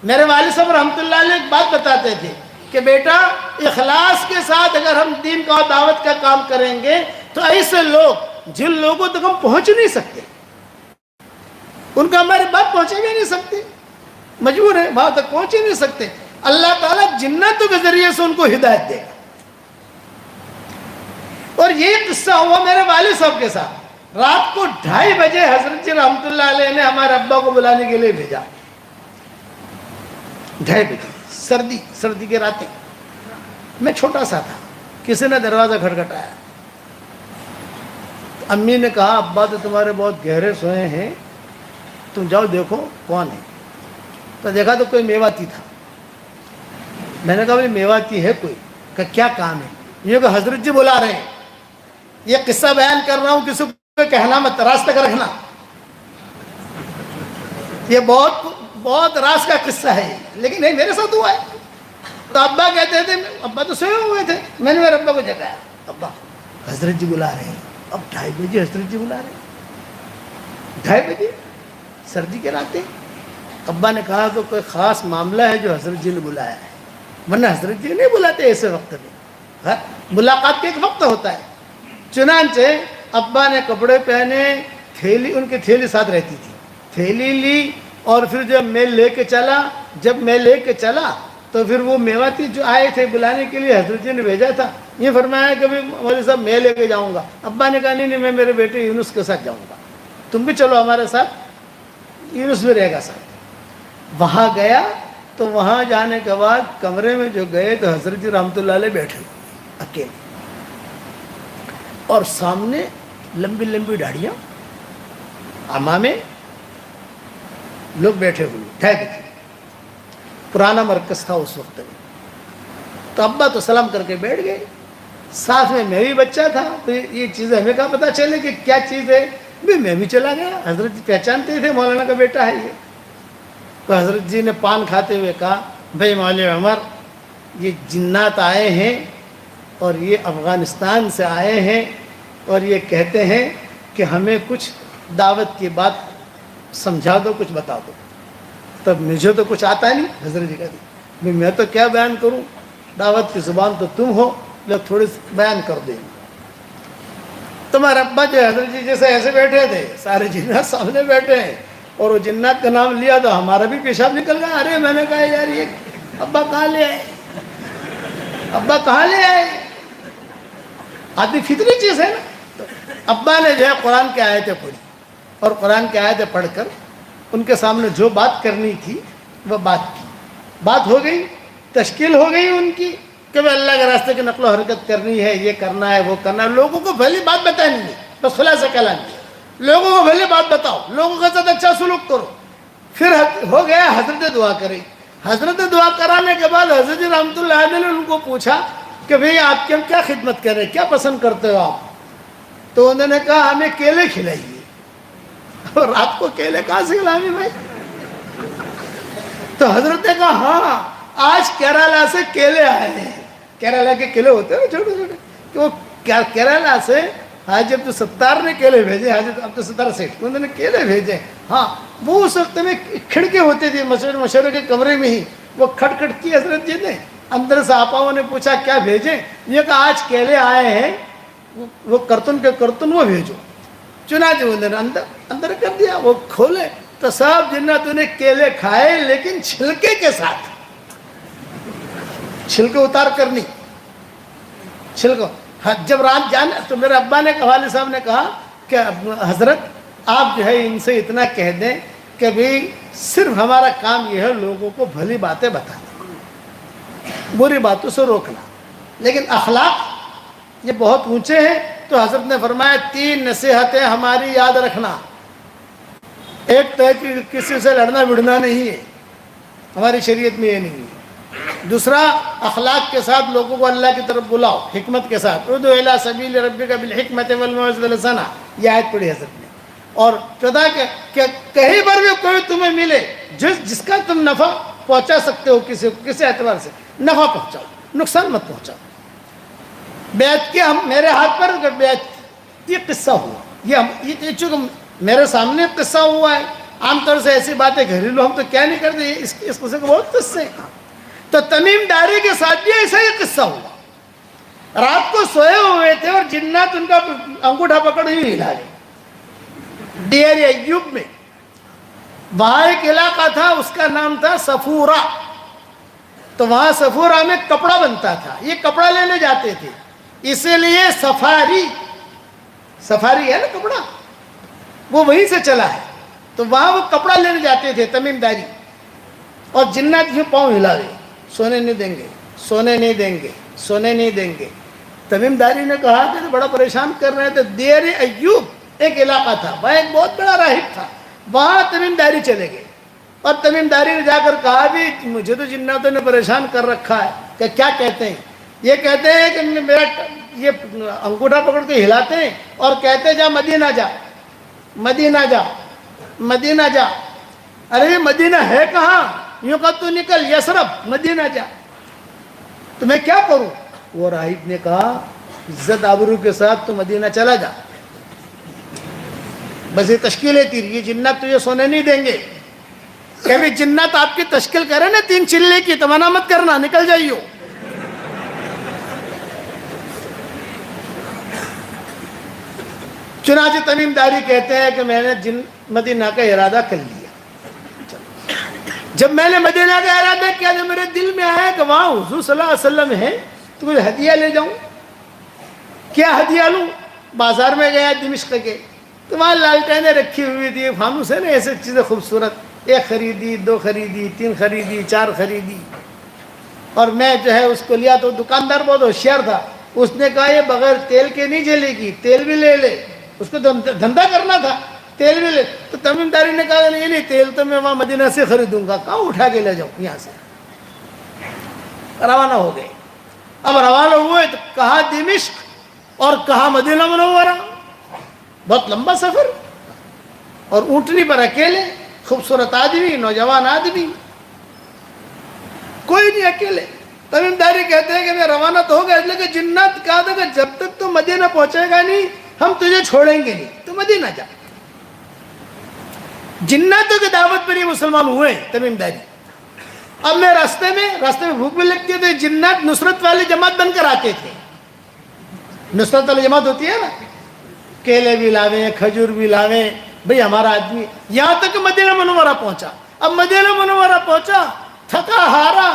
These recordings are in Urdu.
میرے والد صاحب رحمۃ اللہ علیہ ایک بات بتاتے تھے کہ بیٹا اخلاص کے ساتھ اگر ہم دین کا اور دعوت کا کام کریں گے تو ایسے لوگ جن لوگوں تک ہم پہنچ نہیں سکتے، ان کا ہماری بات پہنچے بھی نہیں سکتے، مجبور ہے وہاں تک پہنچ ہی نہیں سکتے، اللہ تعالیٰ جنتوں کے ذریعے سے ان کو ہدایت دے گا۔ اور یہ قصہ ہوا میرے والد صاحب کے ساتھ۔ رات کو 2:30 بجے حضرت جی رحمۃ اللہ علیہ نے ہمارے ابا کو بلانے کے لیے بھیجا۔ 2:30 بجے سردی کی راتیں، میں چھوٹا سا تھا، کسی نے دروازہ کھٹکھٹایا، امی نے کہا ابا تو تمہارے بہت گہرے سوئے ہیں، تم جاؤ دیکھو کون ہے۔ تو دیکھا تو کوئی میواتی تھا۔ میں نے کہا بھائی میواتی ہے کوئی؟ کہ کیا کام ہے؟ یہ کہ حضرت جی بلا رہے ہیں، یہ قصہ بیان کر رہا ہوں، کسی کو کہنا مت، راز تک رکھنا، یہ بہت راز کا قصہ ہے، لیکن نہیں میرے ساتھ ہوا ہے۔ تو ابا کہتے تھے، ابا تو سوئے ہوئے تھے، میں نے میرے ابا کو جگایا، ابا حضرت جی بلا رہے ہیں۔ اب 2:30 بجے حضرت جی بلا رہے ہیں، 2:30 بجے سردی کے راتیں۔ ابا نے کہا کہ کوئی خاص معاملہ ہے جو حضرت جی نے بلایا ہے، ورنہ حضرت جی نہیں بلاتے ایسے وقت میں، ملاقات کا ایک وقت ہوتا ہے۔ چنانچہ ابا نے کپڑے پہنے، تھیلی، ان کی تھیلی ساتھ رہتی تھی، تھیلی لی، اور پھر جب میں لے کے چلا تو پھر وہ میواتی جو آئے تھے بلانے کے لیے، حضرت جی نے بھیجا تھا، یہ فرمایا کہ مولوی صاحب میں لے کے جاؤں گا۔ ابا نے کہا نہیں میں میرے بیٹے یونس کے ساتھ جاؤں گا، تم بھی چلو ہمارے ساتھ، یونس بھی رہے گا ساتھ۔ وہاں گیا تو وہاں جانے کے بعد کمرے میں جو گئے تو حضرت جی رحمۃ اللہ علیہ بیٹھے اکیلے، اور سامنے لمبی لمبی داڑھیاں، امامے، لوگ بیٹھے ہوئے، 2:30 بجے، پرانا مرکز تھا اس وقت میں۔ تو ابا تو سلام کر کے بیٹھ گئے، ساتھ میں بھی بچہ تھا، تو یہ چیزیں ہمیں کہاں پتہ چلے کہ کیا چیز ہے، میں بھی چلا گیا۔ حضرت جی پہچانتے تھے مولانا کا بیٹا ہے یہ۔ تو حضرت جی نے پان کھاتے ہوئے کہا بھائی مولوی عمر، یہ جنات آئے ہیں اور یہ افغانستان سے آئے ہیں، اور یہ کہتے ہیں کہ ہمیں کچھ دعوت کی بات سمجھا دو، کچھ بتا دو۔ تب مجھے تو کچھ آتا نہیں، حضرت جی کہتے میں تو کیا بیان کروں، دعوت کی زبان تو تم ہو، لوگ تھوڑی بیان کر دیں۔ تمہارے ابا جو حضرت جی جیسے ایسے بیٹھے تھے، سارے جنات سامنے بیٹھے ہیں، اور وہ جنات کا نام لیا تو ہمارا بھی پیشاب نکل گیا۔ ارے میں نے کہا یار یہ ابا کہاں لے آئے، ابا کہاں لے آئے، آدمی فطری چیز ہے نا۔ تو ابا نے جو ہے قرآن کی آیتیں پڑھی، اور قرآن کی آیتیں پڑھ کر ان کے سامنے جو بات کرنی تھی وہ بات کی، بات ہو گئی، تشکیل ہو گئی ان کی کہ وہ اللہ کے راستے کی نقل و حرکت کرنی ہے، یہ کرنا ہے، وہ کرنا ہے۔ لوگوں کو پہلی بات بتانی ہے، بس خلاصہ کلام ہے، لوگوں کو پہلے بات بتاؤ، لوگوں کے ساتھ اچھا سلوک کرو۔ پھر ہو گیا حضرت دعا کریں، حضرت دعا کرانے کے بعد حضرت رحمۃ اللہ علیہ نے ان کو پوچھا کہ بھئی آپ کی ہم کیا خدمت کریں، کیا پسند کرتے ہو آپ؟ تو انہوں نے کہا ہمیں کیلے کھلائیے۔ اور رات کو کیلے کہاں سے کھلائیں بھائی؟ تو حضرت نے کہا ہاں آج کیرالہ سے کیلے آئے ہیں، کیرالہ کے کیلے ہوتے ہیں چھوٹے چھوٹے، کہ وہ کیرالہ سے حاجی عبدالستار نے کیلے بھیجے، حاجی عبدالستار سیٹھ انہوں نے کیلے بھیجے۔ ہاں وہ اس وقت میں کھڑکی ہوتی تھی مشورے کے کمرے میں ہی، وہ کھٹ کھٹ کی حضرت جی نے اندر سے آپاؤں نے پوچھا کیا بھیجیں، یہ کہا آج کیلے آئے ہیں، وہ کرتن کے کرتن وہ بھیجو۔ چنانچہ انہوں نے اندر کر دیا، وہ کھولے تو سب جناتوں نے کیلے کھائے، لیکن چھلکے کے ساتھ، چھلکے اتار کر نہیں، چھلکو۔ جب رات جانا تو میرے ابا نے والد صاحب نے کہا کہ حضرت آپ جو ہے ان سے اتنا کہہ دیں کہ بھئی صرف ہمارا کام یہ ہے لوگوں کو بھلی باتیں بتانا، بری باتوں سے روکنا، لیکن اخلاق یہ بہت اونچے ہیں۔ تو حضرت نے فرمایا 3 نصیحتیں ہماری یاد رکھنا، ایک تو ہے کہ کسی سے لڑنا بڑھنا نہیں ہے، ہماری شریعت میں یہ نہیں ہے۔ دوسرا اخلاق کے ساتھ لوگوں کو اللہ کی طرف بلاؤ، حکمت کے ساتھ، ادعو الی سبیل ربک بالحکمت والموعظۃ الحسنہ، یہ آیت پڑھی حضرت نے۔ اور چوتھا کہ کہیں پر بھی کوئی تمہیں ملے جس کا تم نفع پہنچا سکتے ہو، کسی اعتبار سے نفع پہنچاؤ، نقصان مت پہنچاؤ۔ بیعت کی ہم میرے ہاتھ پر بیعت، یہ قصہ ہوا، یہ چونکہ میرے سامنے قصہ ہوا ہے عام طور سے ایسی باتیں گھریلو ہم تو کیا نہیں کرتے، اس قصے کو بہت قصے ہیں. تو تمیم داری کے ساتھ بھی ایسا ہی قصہ ہوا. رات کو سوئے ہوئے تھے اور جنات ان کا انگوٹھا پکڑ ہی ہلا رہے. ڈیر ایوب میں وہاں ایک علاقہ تھا، اس کا نام تھا صفورہ. تو وہاں صفورہ میں کپڑا بنتا تھا، یہ کپڑا لینے جاتے تھے، اسی لیے سفاری ہے نا کپڑا، وہ وہیں سے چلا ہے. تو وہاں وہ کپڑا لینے جاتے تھے تمیم داری، اور جنات یوں پاؤں ہلا رہے، سونے نہیں دیں گے، سونے نہیں دیں گے، سونے نہیں دیں گے. تمیم داری نے کہا کہ بڑا پریشان کر رہے تھے. دیر ایوب ایک علاقہ تھا، وہاں ایک بہت بڑا راہب تھا، وہاں تمیم داری چلے گئے. اور تمیم داری نے جا کر کہا بھی مجھے تو جناتوں نے پریشان کر رکھا ہے. کہ کیا کہتے ہیں؟ یہ کہتے ہیں کہ میرا یہ انگوٹھا پکڑ کے ہلاتے ہیں اور کہتے ہیں جا مدینہ جا، مدینہ جا، مدینہ جا. ارے مدینہ ہے کہاں؟ یوں کہ تو نکل یثرب، مدینہ جا. تو میں کیا کروں؟ وہ راہب نے کہا عزت آبرو کے ساتھ تو مدینہ چلا جا، بس یہ تشکیل ہے تیری، یہ جنات تجھے سونے نہیں دیں گے. کہ جنات آپ کی تشکیل کرے نا 3 چلے کی، تو منع مت کرنا، نکل جائیو. چنانچہ تمیم داری کہتے ہیں کہ میں نے مدینہ کا ارادہ کر لیا. جب میں نے مدینہ کا ارادہ کیا تو میرے دل میں آیا کہ وہاں حضور صلی اللہ علیہ وسلم ہے، تو مجھے ہدیہ لے جاؤں. کیا ہدیہ لوں؟ بازار میں گیا دمشق کے، تو وہاں لالٹینیں رکھی ہوئی تھی، فانوس ہے نا ایسے چیزیں خوبصورت. 1 خریدی، 2 خریدی، 3 خریدی، 4 خریدی. اور میں جو ہے اس کو لیا تو دکاندار بہت ہوشیار تھا، اس نے کہا یہ بغیر تیل کے نہیں جلے گی، تیل بھی لے لے. اس کو دھندا کرنا تھا، تیل بھی لے. تو تمیم داری نے کہا نہیں تیل تو میں وہاں مدینہ سے خریدوں گا، کہاں اٹھا کے لے جاؤں. یہاں سے روانہ ہو گئے. اب روانہ ہوئے تو کہاں دمشق اور کہاں مدینہ منورہ، بہت لمبا سفر، اور اونٹنی پر اکیلے، خوبصورت آدمی، نوجوان آدمی، کوئی نہیں، اکیلے. تمیم داری کہتے ہیں کہ میں روانہ تو ہو گیا، لیکن جنات کہا تھا کہ جب تک تو مدینہ پہنچے گا نہیں ہم تجھے چھوڑیں گے نہیں، تو مدینہ جا. جناتوں کی دعوت پر ہی مسلمان ہوئے تمیم داری. اب میں راستے میں بھوک بھی لگتی ہے تو جنات نصرت والی جماعت بن کر آتے تھے. نصرت والی جماعت ہوتی ہے نا، کیلے بھی لاویں، کھجور بھی لاویں، بھئی ہمارا آدمی. یہاں تک مدینہ منورہ پہنچا. اب مدینہ منورہ پہنچا، تھکا ہارا،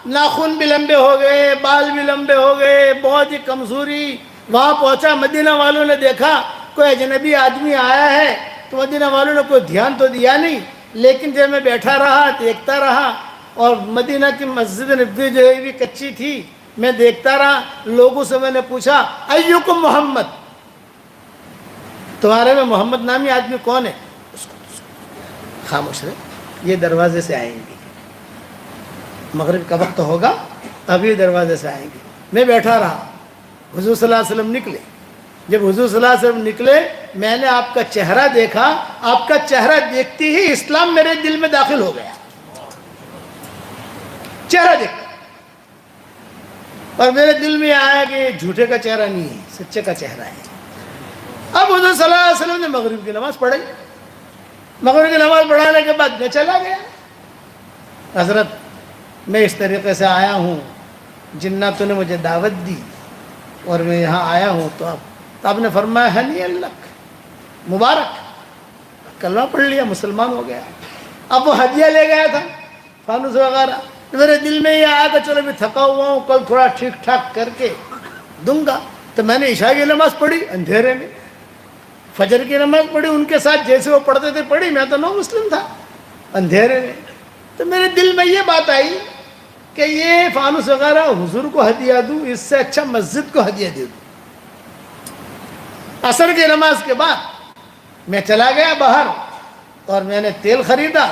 ناخن بھی لمبے ہو گئے، بال بھی لمبے ہو گئے، بہت ہی کمزوری. وہاں پہنچا، مدینہ والوں نے دیکھا کوئی اجنبی آدمی آیا ہے، تو مدینہ والوں نے کوئی دھیان تو دیا نہیں. لیکن جب میں بیٹھا رہا دیکھتا رہا، اور مدینہ کی مسجد نبوی جو ہے بھی کچی تھی، میں دیکھتا رہا. لوگوں سے میں نے پوچھا ایکم محمد، تمہارے میں محمد نامی آدمی کون ہے؟ خاموش رہے، یہ دروازے سے آئیں گے، مغرب کا وقت ہوگا، ابھی دروازے سے آئیں گے. میں بیٹھا رہا. حضور صلی اللہ علیہ وسلم نکلے. جب حضور صلی اللہ علیہ وسلم نکلے، میں نے آپ کا چہرہ دیکھا. آپ کا چہرہ دیکھتی ہی اسلام میرے دل میں داخل ہو گیا. چہرہ دیکھا اور میرے دل میں آیا کہ یہ جھوٹے کا چہرہ نہیں ہے، سچے کا چہرہ ہے. اب حضور صلی اللہ علیہ وسلم نے مغرب کی نماز پڑھی. مغرب کی نماز پڑھانے کے بعد میں چلا گیا. حضرت میں اس طریقے سے آیا ہوں، جناتوں نے مجھے دعوت دی اور میں یہاں آیا ہوں. تو آپ نے فرمایا ہنی لک، مبارک، کلمہ پڑھ لیا، مسلمان ہو گیا. اب وہ ہدیہ لے گیا تھا، فانوس وغیرہ. میرے دل میں یہ آیا کہ چلو میں تھکا ہوا ہوں، کل تھوڑا ٹھیک ٹھاک کر کے دوں گا. تو میں نے عشاء کی نماز پڑھی اندھیرے میں، فجر کی نماز پڑھی ان کے ساتھ جیسے وہ پڑھتے تھے پڑھی. میں تو نو مسلم تھا اندھیرے میں. تو میرے دل میں یہ بات آئی کہ یہ فانوس وغیرہ حضور کو ہدیہ دوں، اس سے اچھا مسجد کو ہدیہ دے دوں. عصر کی نماز کے بعد میں چلا گیا باہر اور میں نے تیل خریدا.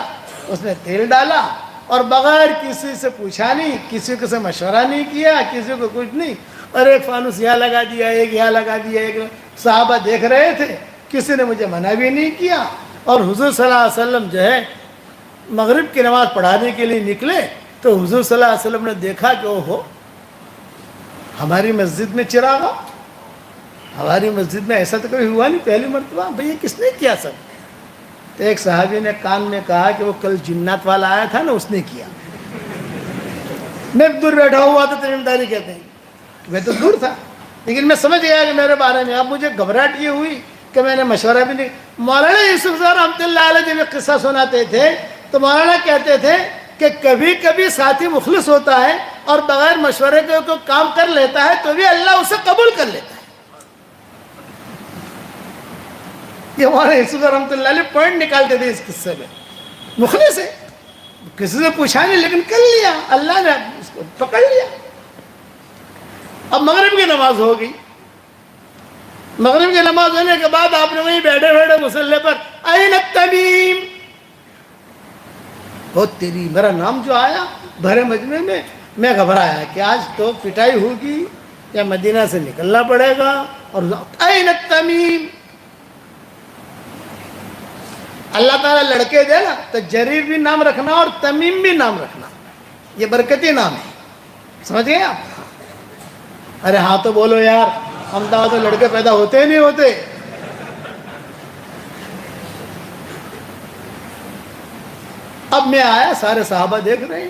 اس نے تیل ڈالا اور بغیر کسی سے پوچھا نہیں، کسی کو سے مشورہ نہیں کیا، کسی کو کچھ نہیں. اور ایک فانوس یہاں لگا دیا، ایک یہاں لگا دیا. ایک صحابہ دیکھ رہے تھے، کسی نے مجھے منع بھی نہیں کیا. اور حضور صلی اللہ علیہ وسلم جو ہے مغرب کی نماز پڑھانے کے لیے نکلے تو حضور صلی اللہ علیہ وسلم نے دیکھا کہ اوہو، ہماری مسجد میں چراغا، ہماری مسجد میں ایسا تو کبھی ہوا نہیں، پہلی مرتبہ. بھئی یہ کس نے کیا؟ سب تو ایک صحابی نے کان میں کہا کہ وہ کل جنات والا آیا تھا نا اس نے کیا. میں دور بیٹھا ہوا تو تمیم داری کہتے ہیں, میں تو دور تھا لیکن میں سمجھ گیا کہ میرے بارے میں. اب مجھے گھبراہٹ یہ ہوئی کہ میں نے مشورہ بھی نہیں. مولانا یوسف صاحب رحمۃ اللہ علیہ جب ایک قصہ سناتے تھے تو مولانا کہتے تھے کہ کبھی کبھی ساتھی مخلص ہوتا ہے اور بغیر مشورے کے کوئی کام کر لیتا ہے تو بھی اللہ اسے قبول کر لیتا ہے. یہ مولانا یوسف رحمۃ اللہ علیہ پوائنٹ نکالتے تھے اس قصے میں. مخلص ہے, کسی سے پوچھا نہیں لیکن کر لیا, اللہ نے اس کو پکڑ لیا. اب مغرب کی نماز ہو گئی. مغرب کی نماز ہونے کے بعد آپ نے وہیں بیٹھے بیٹھے مصلی پر این التمیم, بہت تیری میرا نام جو آیا بھرے مجمع میں گھبرایا کہ آج تو پٹائی ہوگی یا مدینہ سے نکلنا پڑے گا. اور این التمیم, اللہ تعالیٰ لڑکے دے نا تو جریر بھی نام رکھنا اور تمیم بھی نام رکھنا, یہ برکتی نام ہے. سمجھ گئے آپ؟ ارے ہاں تو بولو یار, ہم تو لڑکے پیدا ہوتے ہی نہیں ہوتے. اب میں آیا, سارے صحابہ دیکھ رہے ہیں,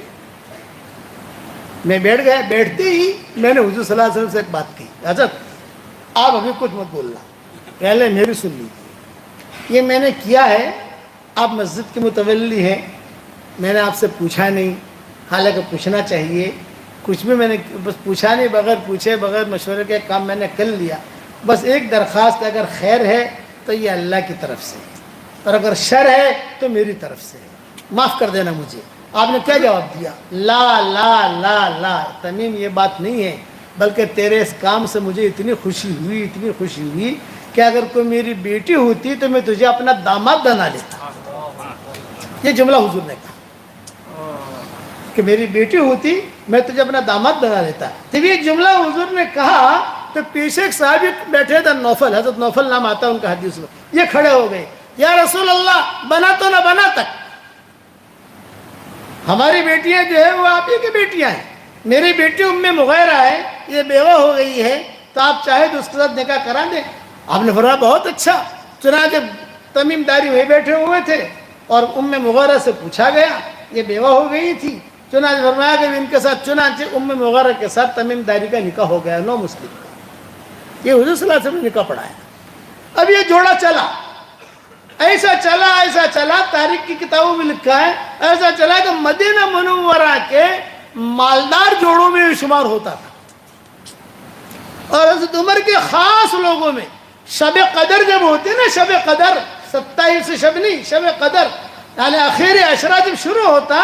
میں بیٹھ گیا. بیٹھتے ہی میں نے حضور صلی اللہ علیہ وسلم سے ایک بات کی, حضرت آپ ابھی کچھ مت بولنا, پہلے میری سن لیجیے. یہ میں نے کیا ہے, آپ مسجد کے متولی ہیں, میں نے آپ سے پوچھا نہیں, حالانکہ پوچھنا چاہیے. کچھ بھی میں نے بس پوچھا نہیں, بغیر پوچھے بغیر مشورے کے کام میں نے کر لیا. بس ایک درخواست, اگر خیر ہے تو یہ اللہ کی طرف سے, اور اگر شر ہے تو میری طرف سے, معاف کر دینا مجھے. آپ نے کیا جواب دیا؟ لا لا لا لا تمیم, یہ بات نہیں ہے, بلکہ تیرے اس کام سے مجھے اتنی خوشی ہوئی کہ اگر کوئی میری بیٹی ہوتی تو میں تجھے اپنا داماد بنا لیتا. یہ جملہ حضور نے کہا کہ میری بیٹی ہوتی میں تجھے اپنا داماد بنا لیتا. جب یہ جملہ حضور نے کہا تو پیچھے ایک صحابی بیٹھے تھے, نوفل, حضرت نوفل نام آتا ہے ان کا حدیث میں. یہ کھڑے ہو گئے, یا رسول اللہ بنا تو نہ بنا تک, ہماری بیٹیاں جو ہے وہ آپ ہی کی بیٹیاں ہیں. میری بیٹی ام مغیرہ ہے, یہ بیوہ ہو گئی ہے, تو آپ چاہے تو اس کے ساتھ نکاح کرا دیں. آپ نے فرمایا بہت اچھا. چنانچہ تمیم داری وہی بیٹھے ہوئے تھے اور ام مغیرہ سے پوچھا گیا, یہ بیوہ ہو گئی تھی. چنانچہ فرمایا کہ ان کے ساتھ, چنانچہ ام مغیرہ کے ساتھ تمیم داری کا نکاح ہو گیا, نو مسلم کا. یہ حضور صلی اللہ علیہ وسلم نے نکاح پڑھایا. اب یہ جوڑا چلا, ایسا چلا, تاریخ کی کتابوں میں لکھا ہے ایسا چلا کہ مدینہ منورہ کے مالدار جوڑوں میں شمار ہوتا تھا. اور حضرت عمر کے خاص لوگوں میں شب قدر جب ہوتی نا, شب قدر 27 شب نہیں, شب قدر یعنی آخری عشرہ جب شروع ہوتا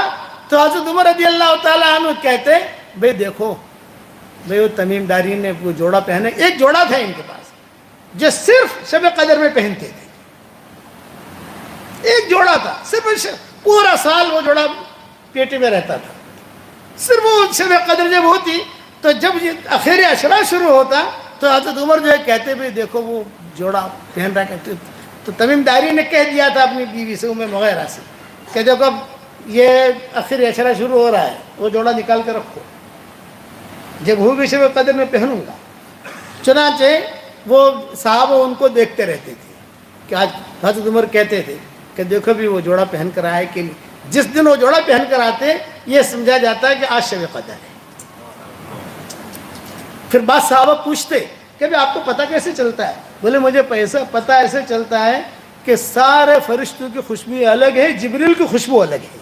تو حضرت عمر رضی اللہ تعالیٰ عنہ کہتے, بھئی دیکھو بھئی وہ تمیم داری نے وہ جوڑا پہنے, ایک جوڑا تھا ان کے پاس جو صرف شب قدر میں پہنتے تھے. ایک جوڑا تھا, صرف پورا سال وہ جوڑا پیٹے میں رہتا تھا. صرف وہ شب قدر جب ہوتی تو جب یہ آخری عشرہ شروع ہوتا تو حضرت عمر جو ہے کہتے بھی دیکھو وہ جوڑا پہن رہا. کہتے تو تمیم داری نے کہہ دیا تھا اپنی بیوی سے, ام مغیرہ سے, کہ دیکھو اب یہ آخری عشرہ شروع ہو رہا ہے, وہ جوڑا نکال کے رکھو, جب ہوگی شب قدر میں پہنوں گا. چنانچہ وہ صحابہ ان کو دیکھتے رہتے تھے کہ آج حضرت عمر کہتے تھے کہ دیکھو بھی وہ جوڑا پہن کر آئے کہ جس دن وہ جوڑا پہن کر آتے یہ سمجھا جاتا ہے کہ آج شب قدر ہے. پھر بعض صحابہ پوچھتے کہ بھی آپ کو پتہ کیسے چلتا ہے؟ بولے مجھے پتہ ایسے چلتا ہے کہ سارے فرشتوں کی خوشبو الگ ہے, جبریل کی خوشبو الگ ہے.